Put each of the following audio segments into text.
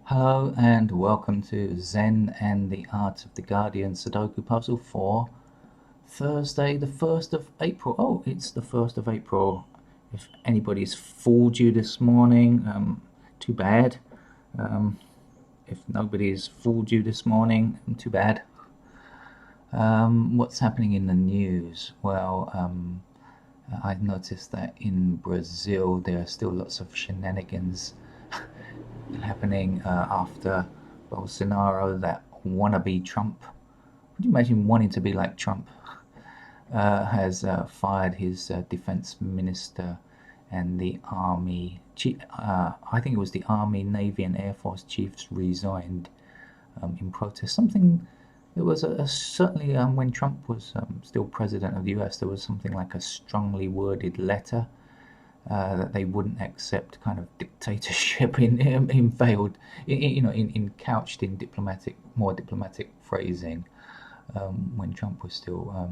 Hello and welcome to Zen and the Art of the Guardian Sudoku puzzle for Thursday, the 1st of April. Oh, it's the 1st of April. If anybody's fooled you this morning, too bad. If nobody's fooled you this morning, too bad. What's happening in the news? Well, I've noticed that in Brazil there are still lots of shenanigans happening after Bolsonaro, that wannabe Trump. Would you imagine wanting to be like Trump? Has fired his defense minister and the army chief. I think it was the army, navy, and air force chiefs resigned in protest. Something there was certainly when Trump was still president of the U.S. There was something like a strongly worded letter that they wouldn't accept kind of dictatorship in veiled, in couched in more diplomatic phrasing when Trump was still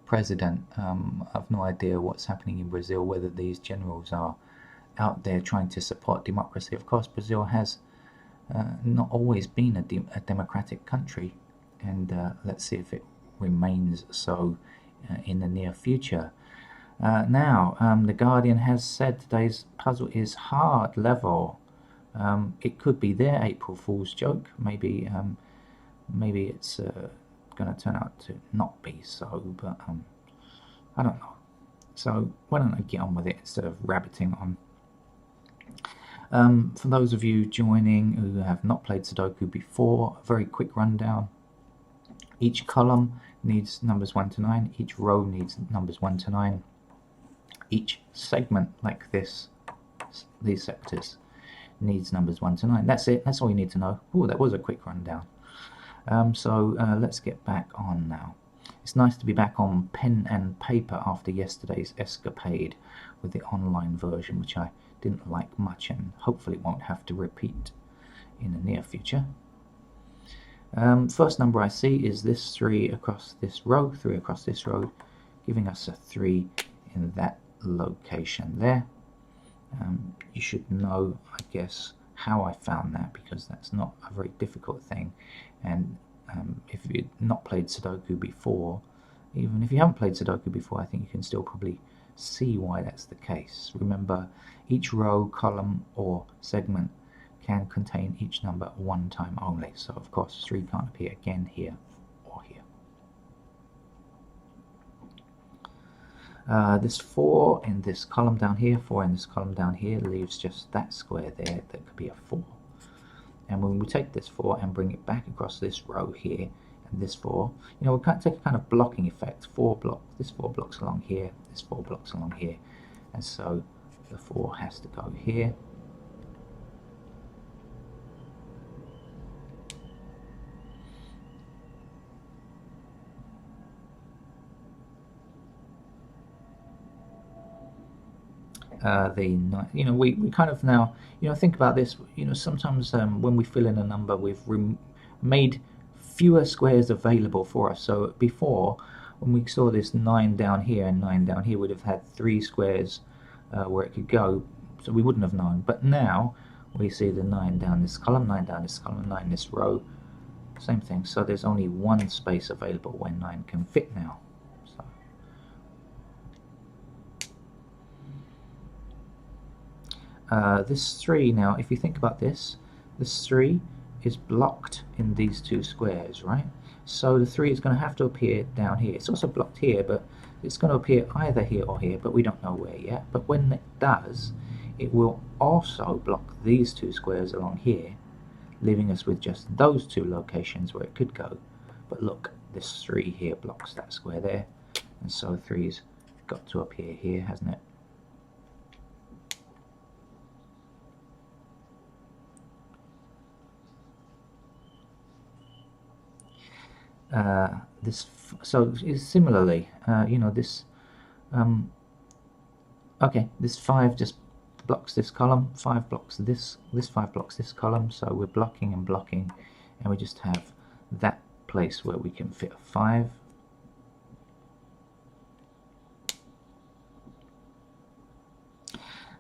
president. I've no idea what's happening in Brazil, whether these generals are out there trying to support democracy. Of course, Brazil has not always been a democratic country, and let's see if it remains so in the near future. Now, the Guardian has said today's puzzle is hard level. It could be their April Fool's joke. Maybe it's going to turn out to not be so, but I don't know. So why don't I get on with it instead of rabbiting on. For those of you joining who have not played Sudoku before, a very quick rundown. Each column needs numbers 1 to 9. Each row needs numbers 1 to 9. Each segment like this, these sectors, needs numbers 1 to 9. That's it. That's all you need to know. Oh, that was a quick rundown. So let's get back on now. It's nice to be back on pen and paper after yesterday's escapade with the online version, which I didn't like much and hopefully won't have to repeat in the near future. First number I see is this 3 across this row, 3 across this row, giving us a 3 in that location there. You should know, I guess, how I found that, because that's not a very difficult thing. And if you've not played Sudoku before, even if you haven't played Sudoku before, I think you can still probably see why that's the case. Remember, each row, column, or segment can contain each number one time only. So, of course, 3 can't appear again here or here. This 4 in this column down here, 4 in this column down here, leaves just that square there that could be a 4. And when we take this 4 and bring it back across this row here, and this 4, we'll take a kind of blocking effect. This 4 blocks along here, this 4 blocks along here, and so the 4 has to go here. We kind of now, think about this. Sometimes when we fill in a number, we've made fewer squares available for us. So before, when we saw this 9 down here and 9 down here, we'd have had 3 squares where it could go, so we wouldn't have known. But now we see the 9 down this column, 9 down this column, 9 this row, same thing. So there's only 1 space available where 9 can fit now. This 3 now, if you think about this 3 is blocked in these 2 squares, right? So the 3 is going to have to appear down here. It's also blocked here, but it's going to appear either here or here, but we don't know where yet. But when it does, it will also block these 2 squares along here, leaving us with just those 2 locations where it could go. But look, this 3 here blocks that square there, and so 3's got to appear here, hasn't it? Similarly, this okay, this 5 just blocks this column, 5 blocks this 5 blocks this column, so we're blocking and blocking, and we just have that place where we can fit a 5.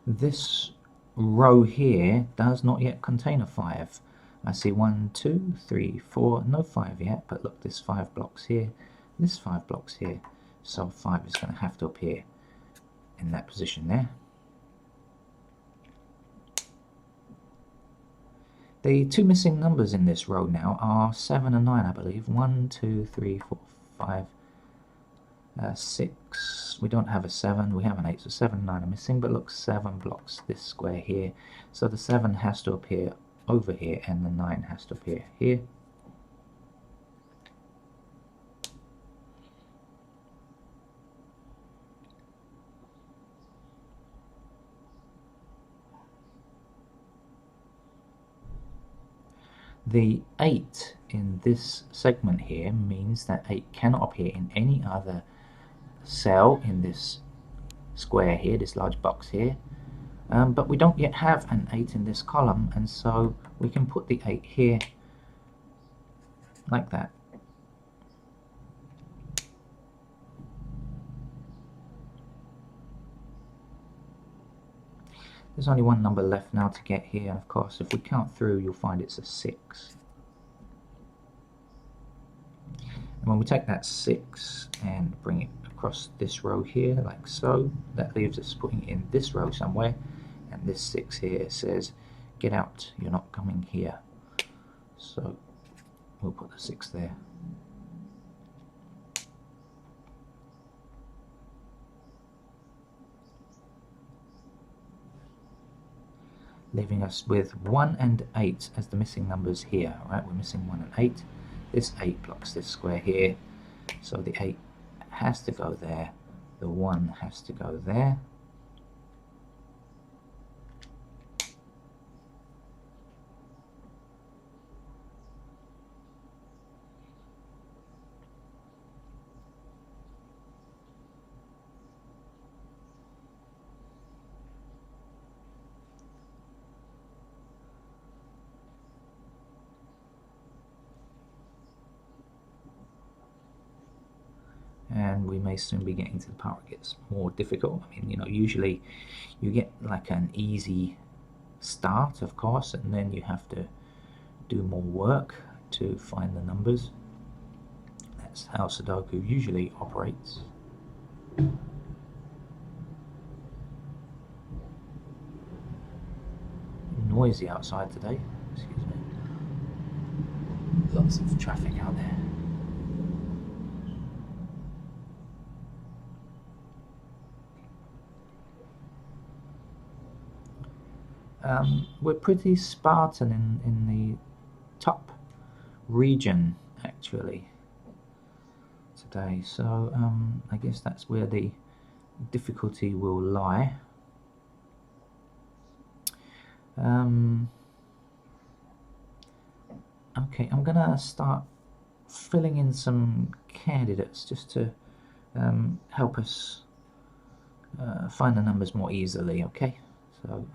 This row here does not yet contain a 5, I see 1, 2, 3, 4, no 5 yet, but look, this 5 blocks here, this 5 blocks here, so 5 is going to have to appear in that position there. The two missing numbers in this row now are 7 and 9, I believe. 1, 2, 3, 4, 5, 6. We don't have a 7, we have an 8, so 7 and 9 are missing, but look, 7 blocks this square here. So the 7 has to appear over here, and the 9 has to appear here. The 8 in this segment here means that 8 cannot appear in any other cell in this square here, this large box here. But we don't yet have an 8 in this column, and so we can put the 8 here like that. There's only one number left now to get here, and of course if we count through you'll find it's a 6. And when we take that 6 and bring it across this row here like so, that leaves us putting it in this row somewhere, and this 6 here says get out, you're not coming here. So we'll put the 6 there. Leaving us with 1 and 8 as the missing numbers here. Right, we're missing 1 and 8. This 8 blocks this square here, so the 8 has to go there, the 1 has to go there. And we may soon be getting to the part where it gets more difficult. I mean, usually you get like an easy start, of course, and then you have to do more work to find the numbers. That's how Sudoku usually operates. Noisy outside today, excuse me. Lots of traffic out there. We're pretty Spartan in the top region actually today, so I guess that's where the difficulty will lie. Okay, I'm gonna start filling in some candidates just to help us find the numbers more easily, okay? So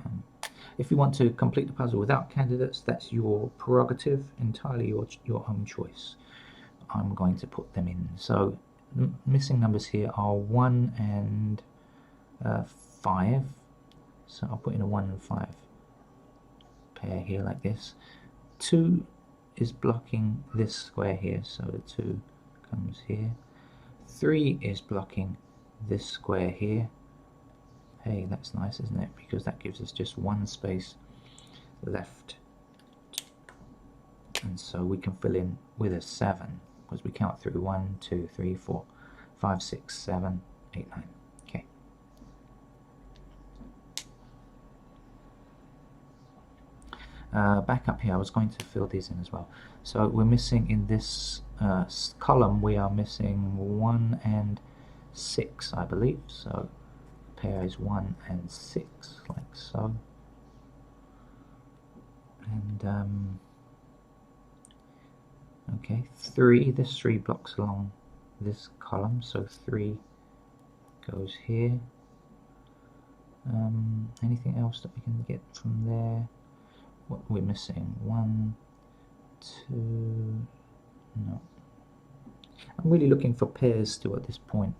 if you want to complete the puzzle without candidates, that's your prerogative, entirely your own choice. I'm going to put them in. So missing numbers here are 1 and 5. So I'll put in a 1 and 5 pair here like this. 2 is blocking this square here, so the 2 comes here. 3 is blocking this square here. Hey, that's nice, isn't it? Because that gives us just one space left. And so we can fill in with a 7, because we count through 1, 2, 3, 4, 5, 6, 7, 8, 9. Okay. Back up here, I was going to fill these in as well. So we're missing in this column, we are missing 1 and 6, I believe. So pair is 1 and 6, like so. And okay, 3, this 3 blocks along this column, so 3 goes here. Anything else that we can get from there? What we're missing? 1, 2, no. I'm really looking for pairs still at this point.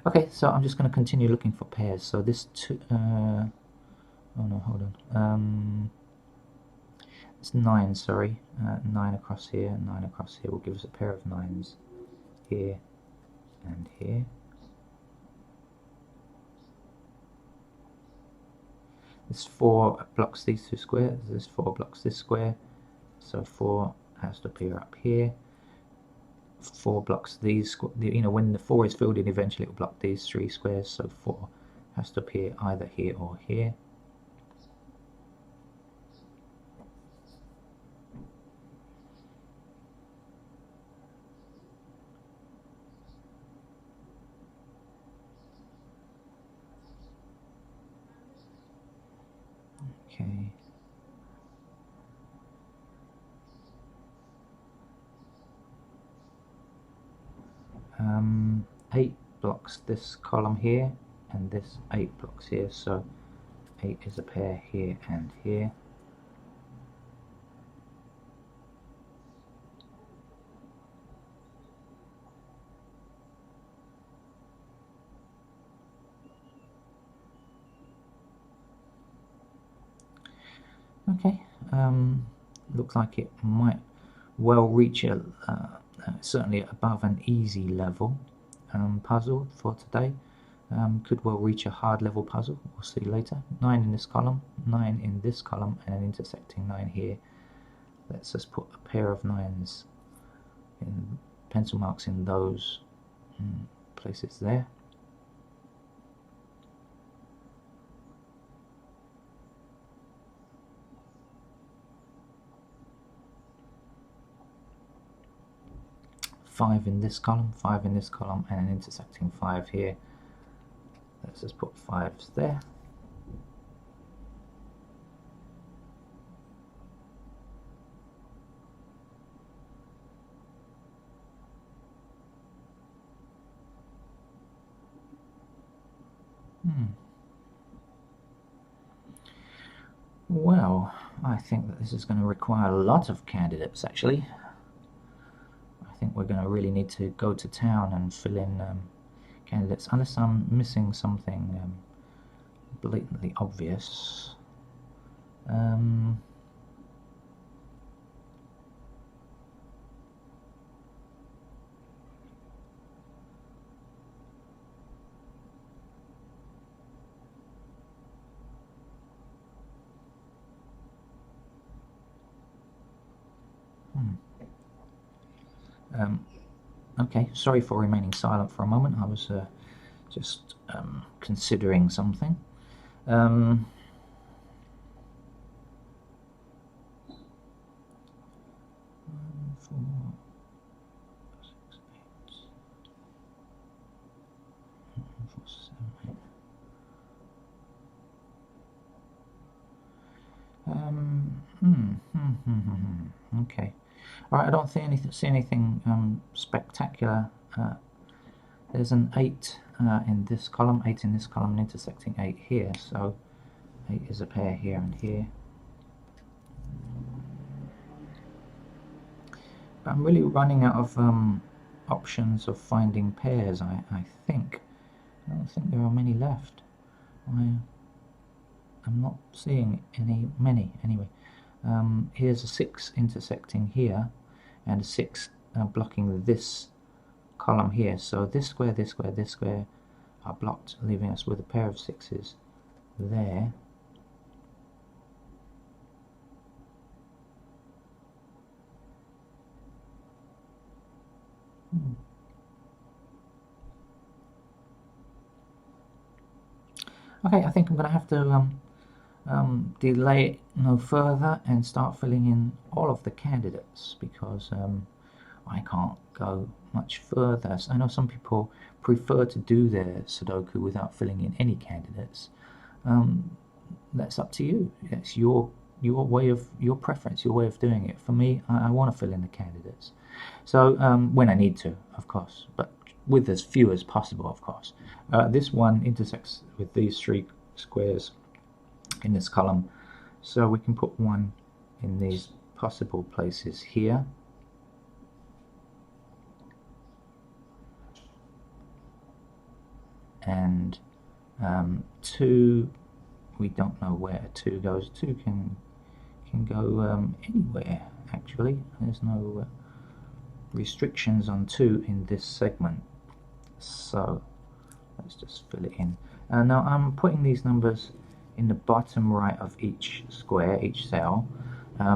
Okay, so I'm just going to continue looking for pairs. So this two, oh no, hold on. It's 9, sorry. 9 across here, 9 across here will give us a pair of 9s here and here. This 4 blocks these two squares, this 4 blocks this square, so 4 has to appear up here. 4 blocks these, when the 4 is filled in, eventually it will block these 3 squares, so 4 has to appear either here or here. Okay. 8 blocks this column here, and this 8 blocks here, so 8 is a pair here and here. Okay, looks like it might well reach a certainly above an easy level puzzle for today. Could well reach a hard level puzzle, we'll see later. 9 in this column, 9 in this column, and an intersecting 9 here. Let's just put a pair of 9s in pencil marks in those places there. Five in this column, 5 in this column, and an intersecting 5 here. Let's just put 5s there. Well, I think that this is going to require a lot of candidates, actually. I think we're going to really need to go to town and fill in candidates, unless I'm missing something blatantly obvious. Okay, sorry for remaining silent for a moment. I was just considering something. 4, 6, 8, 4, 7, 8. Okay. All right. I don't see anything spectacular. There's an 8 in this column, 8 in this column, intersecting 8 here. So 8 is a pair here and here. But I'm really running out of options of finding pairs. I think. I don't think there are many left. I'm not seeing many anyway. Here's a 6 intersecting here, and a 6 blocking this column here. So this square, this square, this square are blocked, leaving us with a pair of 6s there. Okay, I think I'm going to have to delay it no further and start filling in all of the candidates, because I can't go much further. I know some people prefer to do their Sudoku without filling in any candidates. That's up to you. It's your way of, your preference, your way of doing it. For me, I want to fill in the candidates. So when I need to, of course, but with as few as possible, of course. This one intersects with these 3 squares in this column, so we can put 1 in these possible places here. and 2, we don't know where 2 goes. 2 can go anywhere actually. There's no restrictions on 2 in this segment, so let's just fill it in. Now I'm putting these numbers in the bottom right of each square, each cell,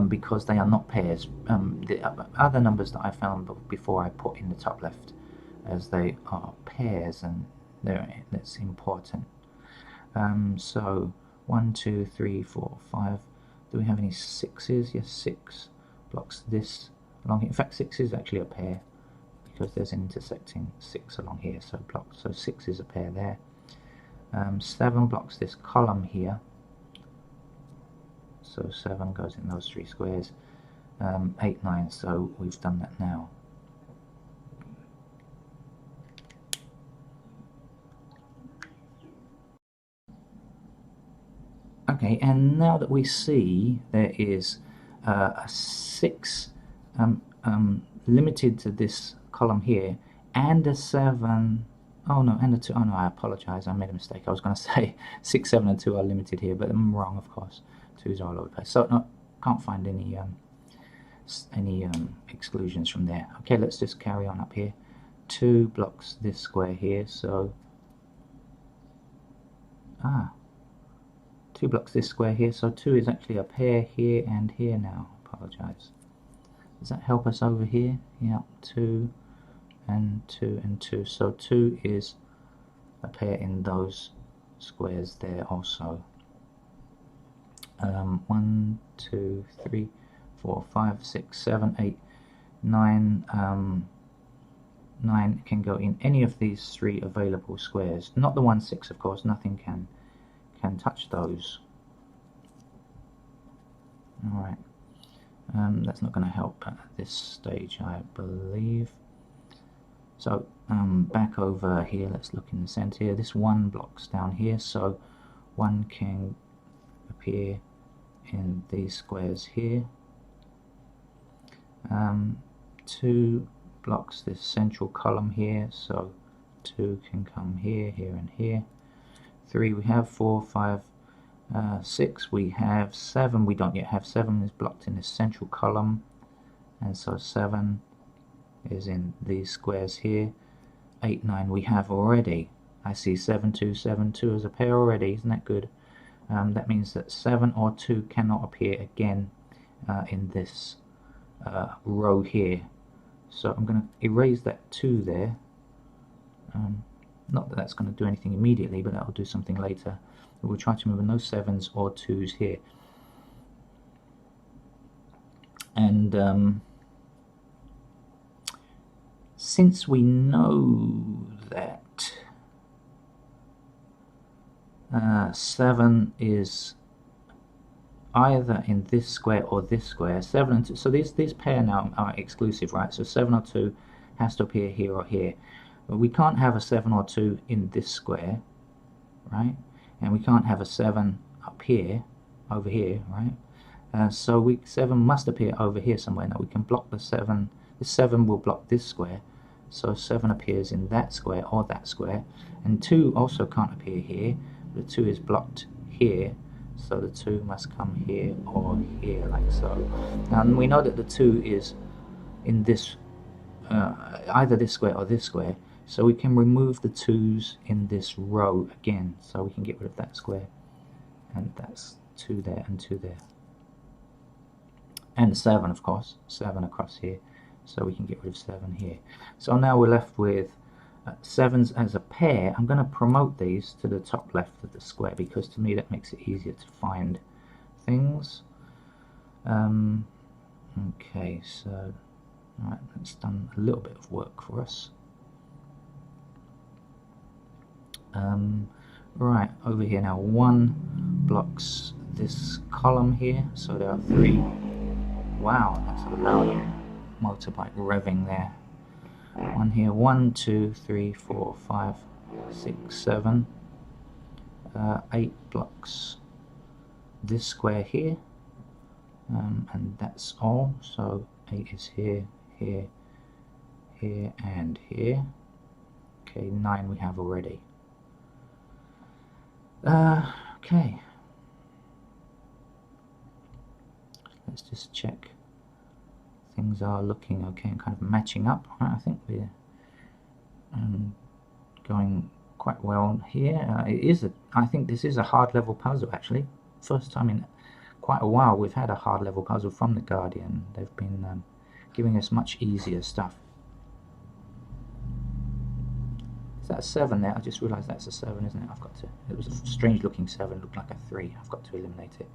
because they are not pairs. The other numbers that I found before I put in the top left, as they are pairs, and that's important. So 1, 2, 3, 4, 5. Do we have any 6s? Yes, 6 blocks this along here. In fact, 6 is actually a pair because there's an intersecting 6 along here, so blocks. So 6 is a pair there. 7 blocks this column here, so 7 goes in those 3 squares. 8, 9, so we've done that now. Okay, and now that we see there is a 6 limited to this column here, and a 7, oh no, and a 2, oh no, I apologize, I made a mistake. I was going to say 6, 7 and 2 are limited here, but I'm wrong, of course. 2's all over the place. So no, can't find any exclusions from there. Okay, let's just carry on up here. 2 blocks this square here, so 2 blocks this square here, so 2 is actually a pair here and here now. Apologize. Does that help us over here? Yeah, 2 and 2 and 2. So 2 is a pair in those squares there also. 1, 2, 3, 4, 5, 6, 7, 8, 9. 9 can go in any of these 3 available squares. Not the 1, 6, of course. Nothing can touch those. Alright, that's not going to help at this stage, I believe. So back over here, let's look in the center here. This 1 blocks down here, so 1 can appear in these squares here. 2 blocks this central column here, so 2 can come here, here and here. 3 we have, 4, 5, 6 we have, 7 we don't yet have. 7 is blocked in this central column, and so 7 is in these squares here. 8, 9 we have already. I see 7, 2, 7, 2 as a pair already. Isn't that good? That means that 7 or 2 cannot appear again in this row here. So I'm going to erase that 2 there. Not that that's going to do anything immediately, but that will do something later. We'll try to remove no 7s or 2s here. And since we know that 7 is either in this square or this square, 7 and 2, so these pair now are exclusive, right? So 7 or 2 has to appear here or here. But we can't have a 7 or 2 in this square, right? And we can't have a 7 up here, over here, right? So 7 must appear over here somewhere. Now we can block the 7. The 7 will block this square, so 7 appears in that square or that square. And 2 also can't appear here. The 2 is blocked here, so the 2 must come here or here, like so. Now we know that the 2 is in this, either this square or this square. So we can remove the 2's in this row again. So we can get rid of that square. And that's 2 there and 2 there. And 7, of course. 7 across here. So we can get rid of 7 here. So now we're left with 7's as a pair. I'm going to promote these to the top left of the square, because to me that makes it easier to find things. Okay, so right, that's done a little bit of work for us. Right, over here now, 1 blocks this column here, so there are 3. Wow, that's a loud motorbike revving there. 1 here, 1, 2, 3, 4, 5, 6, 7. 8 blocks this square here, and that's all. So 8 is here, here, here, and here. Okay, 9 we have already. Okay. Let's just check. Things are looking okay and kind of matching up. I think we're going quite well here. I think this is a hard level puzzle actually. First time in quite a while we've had a hard level puzzle from the Guardian. They've been giving us much easier stuff. Is that a 7 there? I just realised that's a 7, isn't it? I've got to. It was a strange looking 7, looked like a 3. I've got to eliminate it.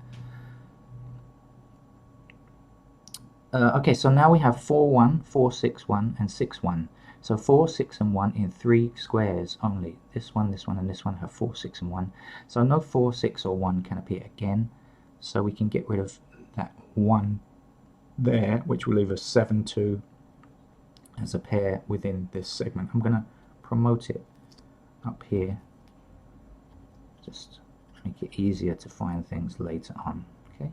Okay, so now we have 4, 1, 4, 6, 1, and 6, 1. So 4, 6, and 1 in 3 squares only. This one, and this one have 4, 6, and 1. So no 4, 6, or 1 can appear again. So we can get rid of that 1 there, which will leave us 7, 2 as a pair within this segment. I'm going to promote it up here. Just make it easier to find things later on. Okay.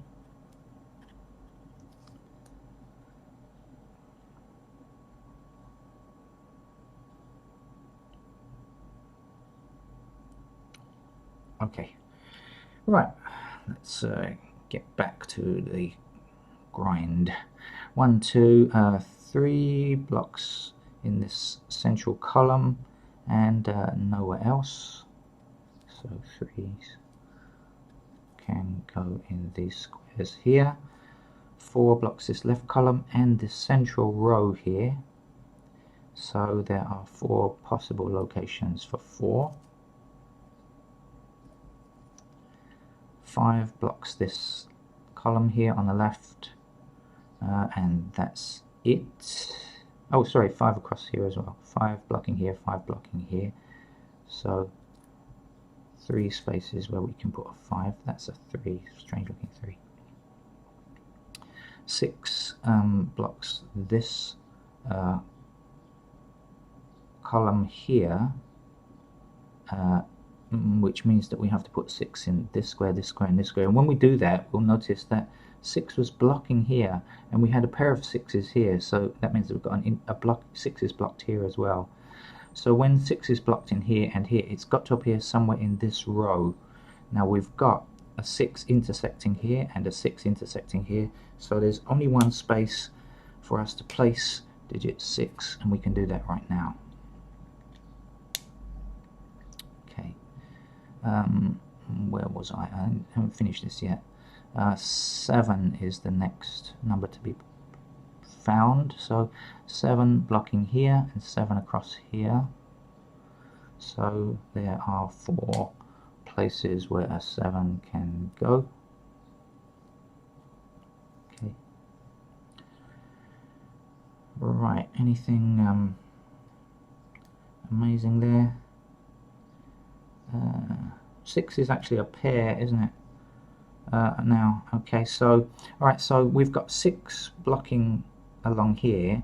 Okay, right, let's get back to the grind. 1, 2, 3 blocks in this central column and nowhere else. So 3 can go in these squares here. 4 blocks this left column and this central row here. So there are 4 possible locations for 4. 5 blocks this column here on the left, and that's it. Oh, sorry, 5 across here as well. 5 blocking here, 5 blocking here. So 3 spaces where we can put a 5. That's a 3, strange looking 3. 6 blocks this column here, which means that we have to put 6 in this square, this square, and this square. And when we do that, we'll notice that 6 was blocking here, and we had a pair of 6s here, so that means that we've got a block. 6 is blocked here as well. So when 6 is blocked in here and here, it's got to appear somewhere in this row. Now we've got a 6 intersecting here and a 6 intersecting here, so there's only one space for us to place digit 6, and we can do that right now. Okay. Where was I? I haven't finished this yet. 7 is the next number to be found. So 7 blocking here and 7 across here. So there are 4 places where a 7 can go. Okay. Right, anything amazing there? 6 is actually a pair, isn't it? Now, okay, so alright, so we've got 6 blocking along here,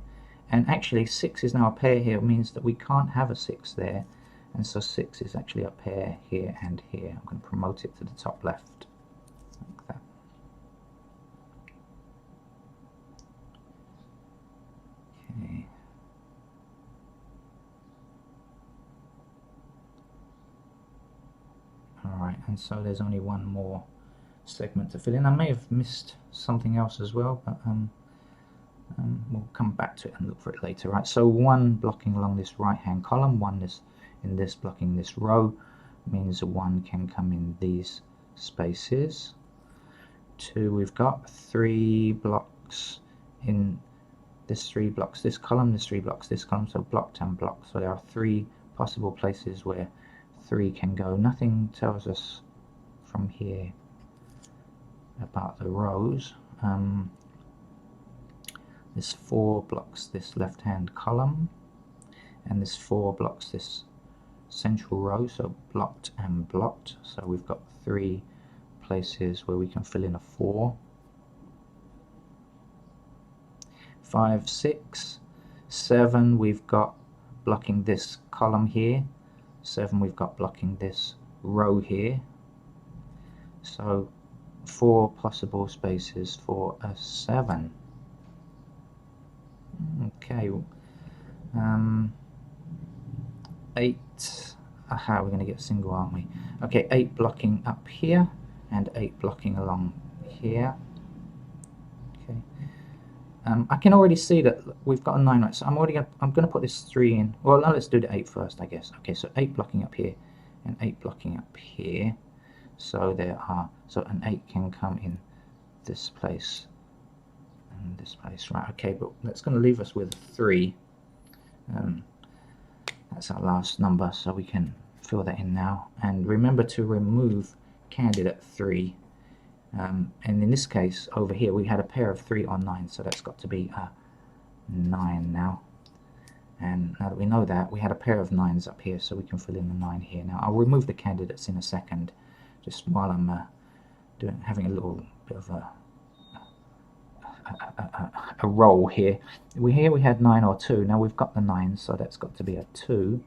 and actually 6 is now a pair here. It means that we can't have a 6 there, and so 6 is actually a pair here and here. I'm going to promote it to the top left, like that. Okay. Alright, and so there's only one more segment to fill in. I may have missed something else as well, but we'll come back to it and look for it later. Right, so 1 blocking along this right hand column, 1 is in this blocking this row, means 1 can come in these spaces. 2, we've got 3 blocks in this 3 blocks this column, this 3 blocks this column, so blocked and blocked. So there are 3 possible places where 3 can go. Nothing tells us from here about the rows. This 4 blocks this left hand column, and this 4 blocks this central row, so blocked and blocked. So we've got 3 places where we can fill in a 4. 5, 6, 7 we've got blocking this column here, 7 we've got blocking this row here. So 4 possible spaces for a 7. Okay. 8. aha, we're going to get single, aren't we? Okay, 8 blocking up here and 8 blocking along here. Okay. I can already see that we've got a 9, right? So I'm going to put this 3 in. Well, now let's do the 8 first, I guess. Okay, so 8 blocking up here and 8 blocking up here. So an 8 can come in this place and this place, right? Okay, but that's going to leave us with 3. That's our last number, so we can fill that in now. And remember to remove candidate 3. And in this case, over here, we had a pair of 3 or 9, so that's got to be a 9 now. And now that we know that, we had a pair of 9s up here, so we can fill in the 9 here. Now, I'll remove the candidates in a second, just while I'm having a little bit of a roll here. Here we had 9 or 2. Now we've got the 9, so that's got to be a 2.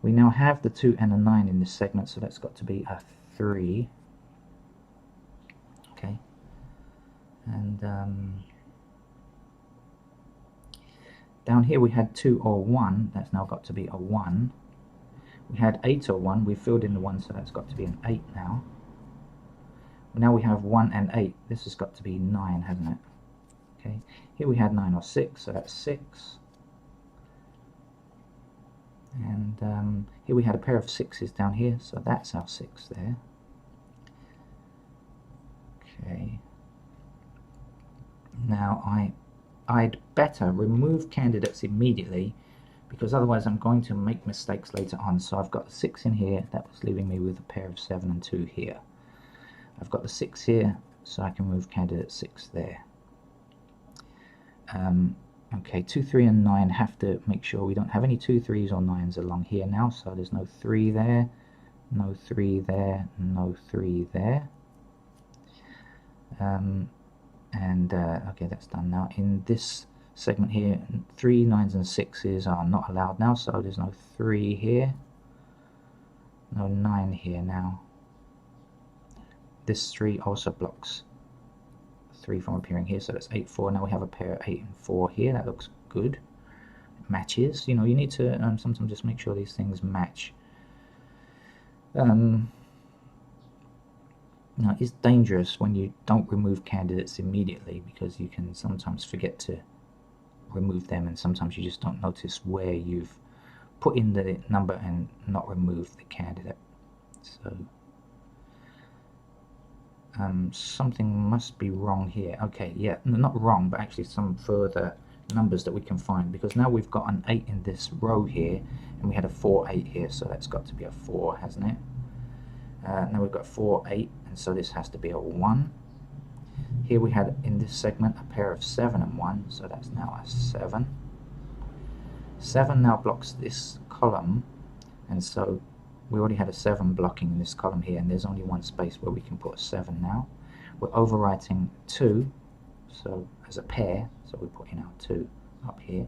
We now have the 2 and a 9 in this segment, so that's got to be a 3. Okay. And down here we had 2 or 1. That's now got to be a 1. We had 8 or 1. We filled in the 1, so that's got to be an 8 now. Now we have 1 and 8. This has got to be 9, hasn't it? Okay. Here we had 9 or 6, so that's 6. And here we had a pair of 6s down here, so that's our 6 there. Okay. Now I'd better remove candidates immediately, because otherwise I'm going to make mistakes later on. So I've got the 6 in here. That was leaving me with a pair of 7 and 2 here. I've got the 6 here, so I can move candidate 6 there. Okay, 2, 3 and 9 have to make sure we don't have any 2, 3s or 9s along here now, so there's no 3 there, no 3 there, no 3 there. Okay, that's done now. In this segment here, 3, 9s and 6s are not allowed now, so there's no 3 here, no 9 here now. This 3 also blocks 3 from appearing here, so that's 8, 4. Now we have a pair of 8 and 4 here. That looks good. It matches. You know, you need to sometimes just make sure these things match. Now, it's dangerous when you don't remove candidates immediately, because you can sometimes forget to remove them, and sometimes you just don't notice where you've put in the number and not removed the candidate. So something must be wrong here. Okay, yeah, not wrong, but actually some further numbers that we can find, because now we've got an 8 in this row here, and we had a 4, 8 here, so that's got to be a 4, hasn't it? Now we've got 4, 8, and so this has to be a 1. Here we had in this segment a pair of 7 and 1, so that's now a 7. 7 now blocks this column, and so we already had a 7 blocking in this column here, and there's only one space where we can put a 7 now. We're overwriting 2, so as a pair, so we put in our 2 up here.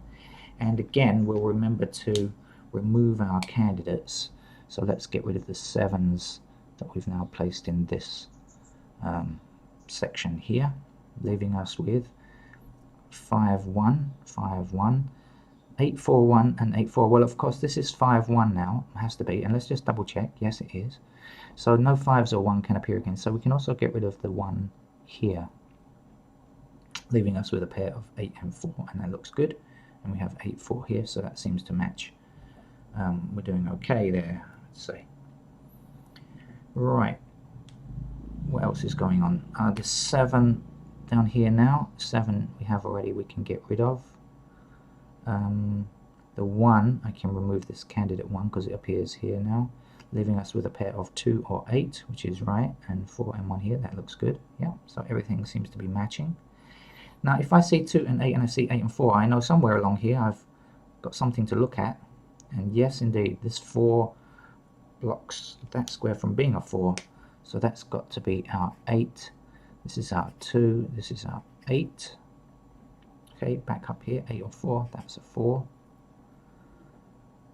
And again, we'll remember to remove our candidates, so let's get rid of the 7s that we've now placed in this section here, leaving us with 5, 1, 5, 1, 8, 4, 1 and 8, 4. Well, of course, this is 5, 1 now. It has to be. And let's just double check. Yes, it is. So no 5s or 1 can appear again. So we can also get rid of the 1 here, leaving us with a pair of 8 and 4. And that looks good. And we have 8, 4 here. So that seems to match. We're doing okay there, let's say. Right. What else is going on? The 7 down here now. 7 we have already. We can get rid of. The 1, I can remove this candidate 1 because it appears here now, leaving us with a pair of 2 or 8, which is right, and 4 and 1 here. That looks good. Yeah, so everything seems to be matching. Now, if I see 2 and 8 and I see 8 and 4, I know somewhere along here I've got something to look at. And yes, indeed, this 4 blocks that square from being a 4. So that's got to be our 8. This is our 2. This is our 8. Okay, back up here, 8 or 4, that's a 4.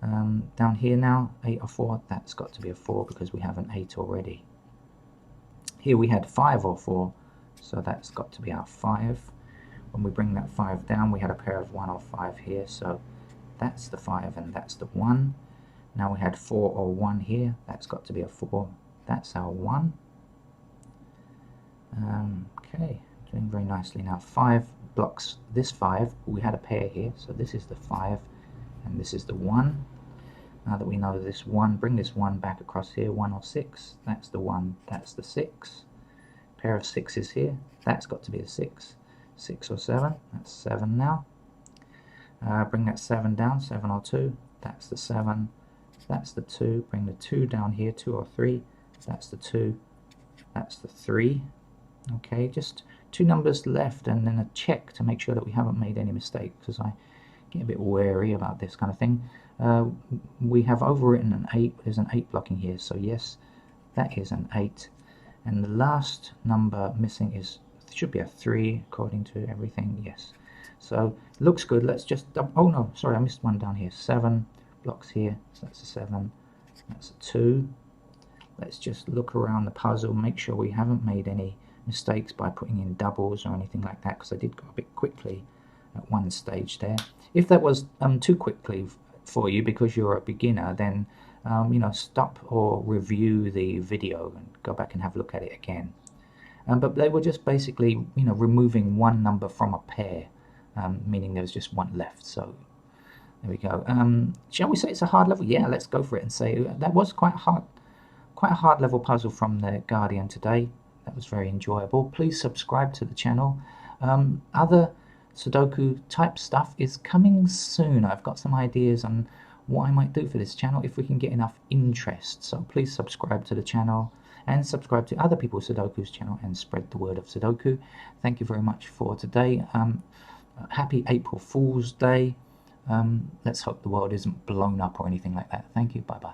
Down here now, 8 or 4, that's got to be a 4 because we have an 8 already. Here we had 5 or 4, so that's got to be our 5. When we bring that 5 down, we had a pair of 1 or 5 here, so that's the 5 and that's the 1. Now we had 4 or 1 here. That's got to be a 4. That's our 1. Okay, doing very nicely now. 5 blocks this 5. We had a pair here, so this is the 5 and this is the 1. Now that we know this 1, bring this 1 back across here. 1 or 6. That's the 1. That's the 6. Pair of 6s here. That's got to be a 6. 6 or 7. That's 7 now. Bring that 7 down. 7 or 2. That's the 7. That's the 2. Bring the 2 down here. 2 or 3. That's the 2. That's the 3. Okay, just 2 numbers left and then a check to make sure that we haven't made any mistakes, because I get a bit wary about this kind of thing. We have overwritten an 8. There's an 8 blocking here, so yes, that is an 8. And the last number missing should be a 3 according to everything. Yes, so looks good. Let's just oh no, sorry, I missed one down here. 7 blocks here, so that's a 7. That's a 2. Let's just look around the puzzle, make sure we haven't made any mistakes by putting in doubles or anything like that, because I did go a bit quickly at one stage there. If that was too quickly for you because you're a beginner, then you know, stop or review the video and go back and have a look at it again. But they were just basically, you know, removing one number from a pair, meaning there was just one left. So there we go. Shall we say it's a hard level? Yeah, let's go for it and say that was quite a hard level puzzle from the Guardian today. That was very enjoyable. Please subscribe to the channel. Other Sudoku type stuff is coming soon. I've got some ideas on what I might do for this channel if we can get enough interest. So please subscribe to the channel and subscribe to other people's Sudoku's channel and spread the word of Sudoku. Thank you very much for today. Happy April Fool's Day. Let's hope the world isn't blown up or anything like that. Thank you. Bye-bye.